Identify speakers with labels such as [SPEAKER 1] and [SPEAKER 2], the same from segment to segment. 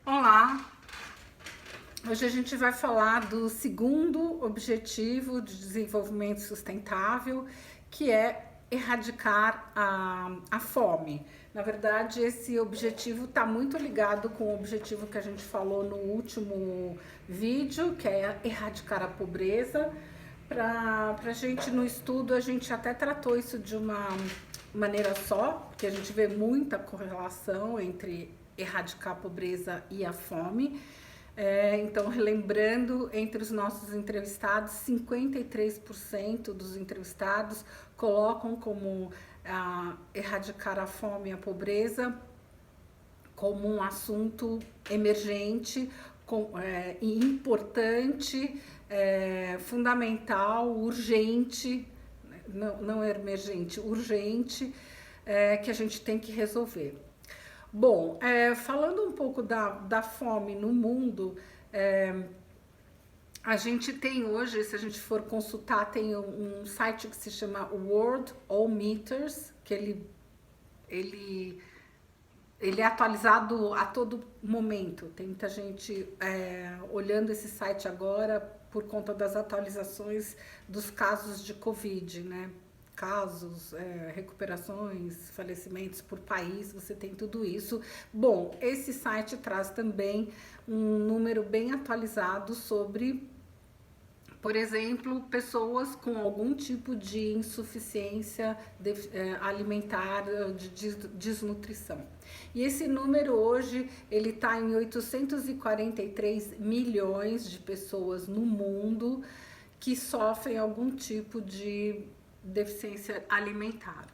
[SPEAKER 1] Olá! Hoje a gente vai falar do segundo objetivo de desenvolvimento sustentável, que é erradicar a fome. Na verdade, esse objetivo está muito ligado com o objetivo que a gente falou no último vídeo, que é erradicar a pobreza. Para a gente, no estudo, a gente até tratou isso de uma maneira só, porque a gente vê muita correlação entre erradicar a pobreza e a fome. Então, relembrando, entre os nossos entrevistados, 53% dos entrevistados colocam como erradicar a fome e a pobreza como um assunto emergente e importante, fundamental, urgente, não emergente, urgente, que a gente tem que resolver. Bom, falando um pouco da fome no mundo, a gente tem hoje, se a gente for consultar, tem um site que se chama Worldometers, que ele é atualizado a todo momento. Tem muita gente olhando esse site agora por conta das atualizações dos casos de Covid, né? Casos, recuperações, falecimentos por país, você tem tudo isso. Bom, esse site traz também um número bem atualizado sobre, por exemplo, pessoas com algum tipo de insuficiência alimentar, de desnutrição. E esse número hoje, ele está em 843 milhões de pessoas no mundo que sofrem algum tipo de deficiência alimentar.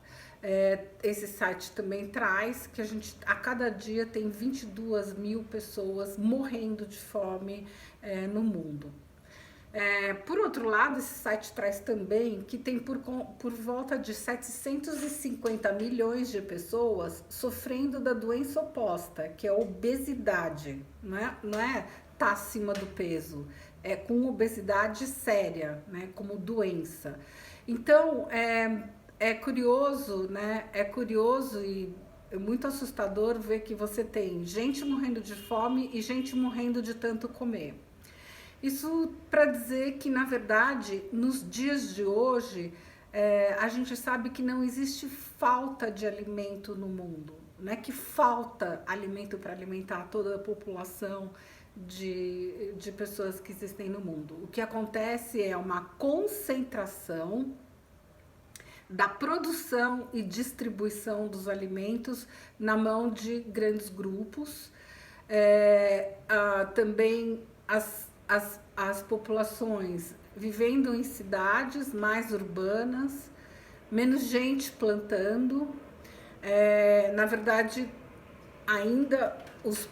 [SPEAKER 1] Esse site também traz que a cada dia tem 22 mil pessoas morrendo de fome no mundo. Por outro lado, esse site traz também que tem por volta de 750 milhões de pessoas sofrendo da doença oposta, que é a obesidade, não é tá acima do peso, é com obesidade séria, né, como doença. Então, é curioso, né, é curioso e muito assustador ver que você tem gente morrendo de fome e gente morrendo de tanto comer. Isso para dizer que, na verdade, nos dias de hoje, a gente sabe que não existe falta de alimento no mundo. Não é que falta alimento para alimentar toda a população de pessoas que existem no mundo. O que acontece é uma concentração da produção e distribuição dos alimentos na mão de grandes grupos. Também as populações vivendo em cidades mais urbanas, menos gente plantando. Na verdade, ainda os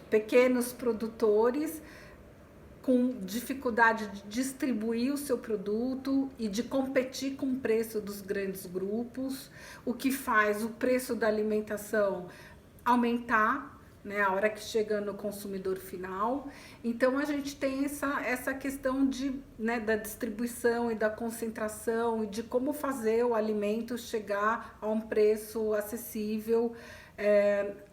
[SPEAKER 1] pequenos produtores com dificuldade de distribuir o seu produto e de competir com o preço dos grandes grupos, o que faz o preço da alimentação aumentar, né, a hora que chega no consumidor final. Então a gente tem essa questão né, da distribuição e da concentração e de como fazer o alimento chegar a um preço acessível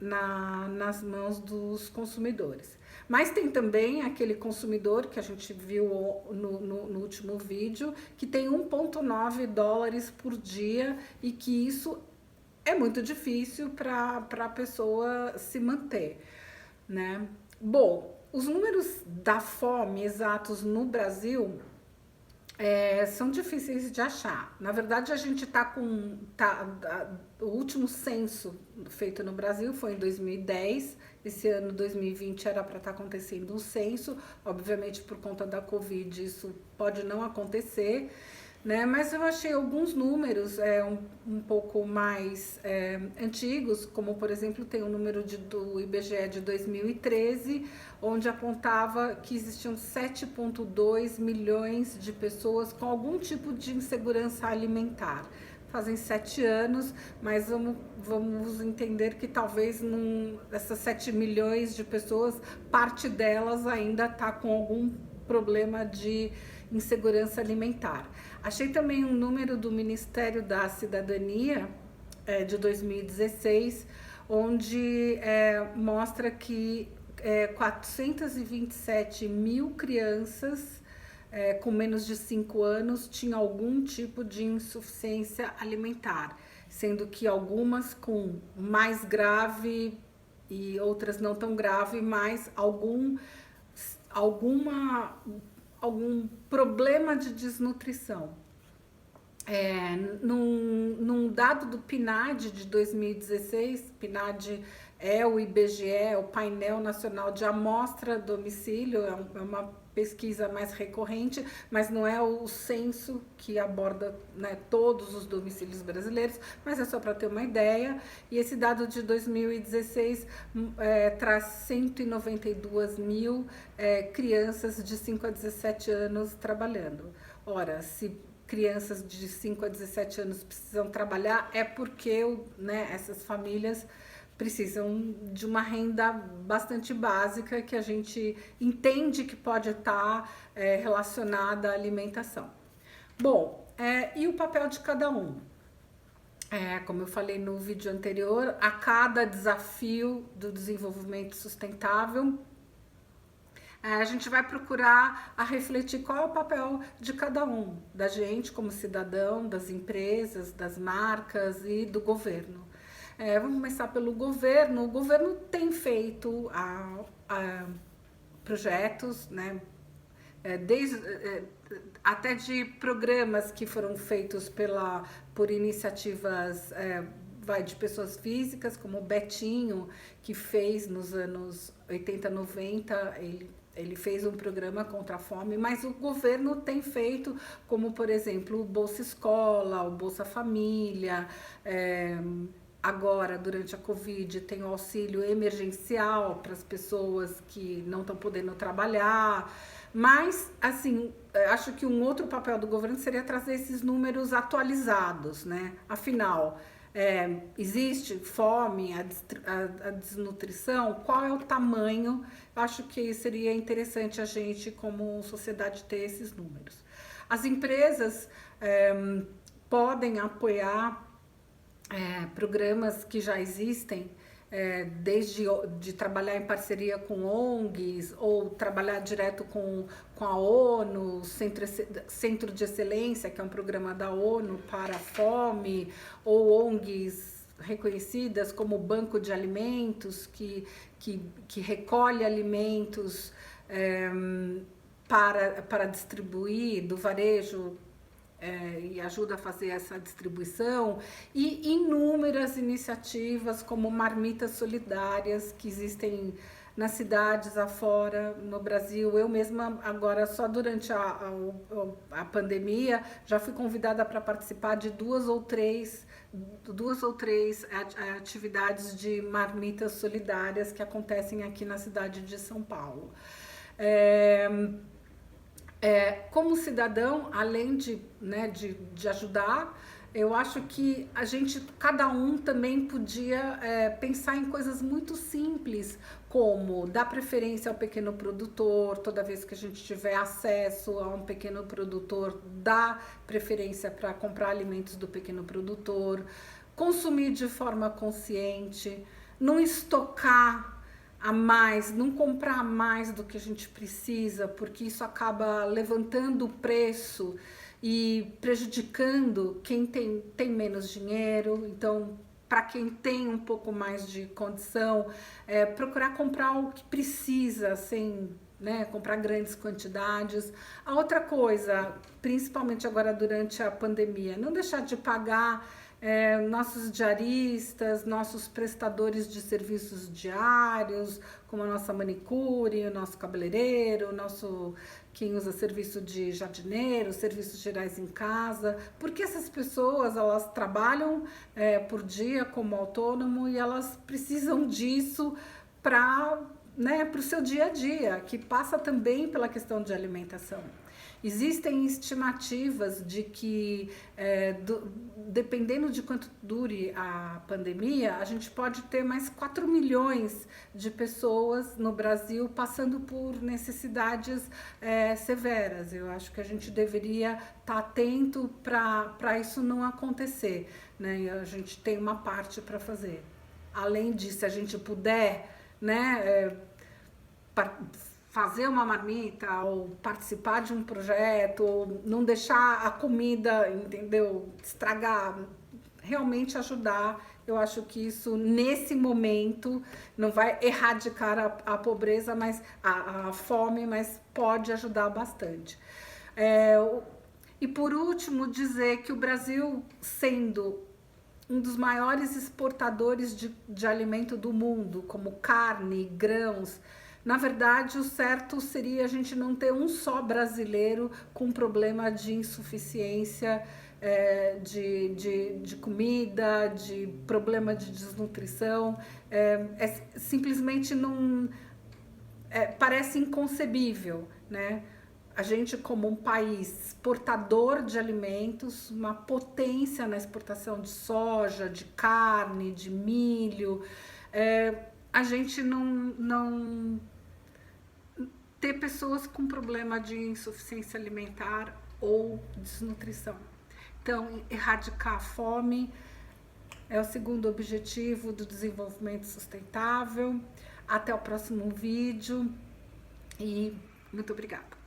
[SPEAKER 1] nas mãos dos consumidores. Mas tem também aquele consumidor que a gente viu no último vídeo, que tem 1,9 dólares por dia e que isso é muito difícil para a pessoa se manter, né? Bom, os números da fome exatos no Brasil são difíceis de achar. Na verdade, a gente o último censo feito no Brasil foi em 2010. Esse ano, 2020, era para estar acontecendo um censo. Obviamente, por conta da Covid, isso pode não acontecer, né? Mas eu achei alguns números um pouco mais antigos, como por exemplo tem o número do IBGE de 2013, onde apontava que existiam 7,2 milhões de pessoas com algum tipo de insegurança alimentar. Fazem 7 anos, mas vamos entender que talvez essas 7 milhões de pessoas, parte delas ainda está com algum problema de insegurança alimentar. Achei também um número do Ministério da Cidadania de 2016, onde mostra que 427 mil crianças com menos de 5 anos tinham algum tipo de insuficiência alimentar, sendo que algumas com mais grave e outras não tão grave, mas algum problema de desnutrição. Num dado do PNAD de 2016, PNAD é o IBGE, o Painel Nacional de Amostra Domicílio, é uma pesquisa mais recorrente, mas não é o censo que aborda, né, todos os domicílios brasileiros, mas é só para ter uma ideia. E esse dado de 2016 traz 192 mil crianças de 5 a 17 anos trabalhando. Ora, se crianças de 5 a 17 anos precisam trabalhar, é porque, né, essas famílias precisam de uma renda bastante básica que a gente entende que pode estar relacionada à alimentação. Bom, e o papel de cada um? Como eu falei no vídeo anterior, a cada desafio do desenvolvimento sustentável, a gente vai procurar refletir qual é o papel de cada um, da gente como cidadão, das empresas, das marcas e do governo. Vamos começar pelo governo. O governo tem feito projetos, né, até de programas que foram feitos por iniciativas de pessoas físicas, como o Betinho, que fez nos anos 80, 90, ele fez um programa contra a fome, mas o governo tem feito, como por exemplo o Bolsa Escola, o Bolsa Família, agora durante a Covid tem o auxílio emergencial para as pessoas que não estão podendo trabalhar, mas assim, acho que um outro papel do governo seria trazer esses números atualizados, né? Afinal, existe fome, a desnutrição, qual é o tamanho? Acho que seria interessante a gente, como sociedade, ter esses números. As empresas podem apoiar programas que já existem, desde de trabalhar em parceria com ONGs ou trabalhar direto com a ONU, Centro de Excelência, que é um programa da ONU para a fome, ou ONGs reconhecidas como o Banco de Alimentos, que recolhe alimentos para distribuir do varejo, e ajuda a fazer essa distribuição, e inúmeras iniciativas como marmitas solidárias que existem nas cidades afora, no Brasil. Eu mesma agora, só durante a pandemia, já fui convidada para participar de duas ou três atividades de marmitas solidárias que acontecem aqui na cidade de São Paulo. Como cidadão, além de ajudar, eu acho que cada um também podia pensar em coisas muito simples, como dar preferência ao pequeno produtor. Toda vez que a gente tiver acesso a um pequeno produtor, dar preferência para comprar alimentos do pequeno produtor, consumir de forma consciente, não estocar a mais, não comprar mais do que a gente precisa, porque isso acaba levantando o preço e prejudicando quem tem menos dinheiro. Então, para quem tem um pouco mais de condição, procurar comprar o que precisa, sem, né, comprar grandes quantidades. A outra coisa, principalmente agora durante a pandemia, não deixar de pagar nossos diaristas, nossos prestadores de serviços diários, como a nossa manicure, o nosso cabeleireiro, quem usa serviço de jardineiro, serviços gerais em casa, porque essas pessoas, elas trabalham por dia como autônomo e elas precisam disso para o seu dia a dia, que passa também pela questão de alimentação. Existem estimativas de que, dependendo de quanto dure a pandemia, a gente pode ter mais 4 milhões de pessoas no Brasil passando por necessidades severas. Eu acho que a gente deveria estar atento para isso não acontecer, né? E a gente tem uma parte para fazer. além disso, se a gente puder, né, fazer uma marmita ou participar de um projeto, ou não deixar a comida, entendeu, estragar, realmente ajudar. Eu acho que isso, nesse momento, não vai erradicar a pobreza, mas a fome, mas pode ajudar bastante. E por último, dizer que o Brasil, sendo um dos maiores exportadores de alimento do mundo, como carne, grãos, na verdade, o certo seria a gente não ter um só brasileiro com problema de insuficiência de comida, de problema de desnutrição. Simplesmente não... parece inconcebível, né? A gente, como um país exportador de alimentos, uma potência na exportação de soja, de carne, de milho, a gente não ter pessoas com problema de insuficiência alimentar ou desnutrição. Então, erradicar a fome é o segundo objetivo do desenvolvimento sustentável. Até o próximo vídeo e muito obrigada.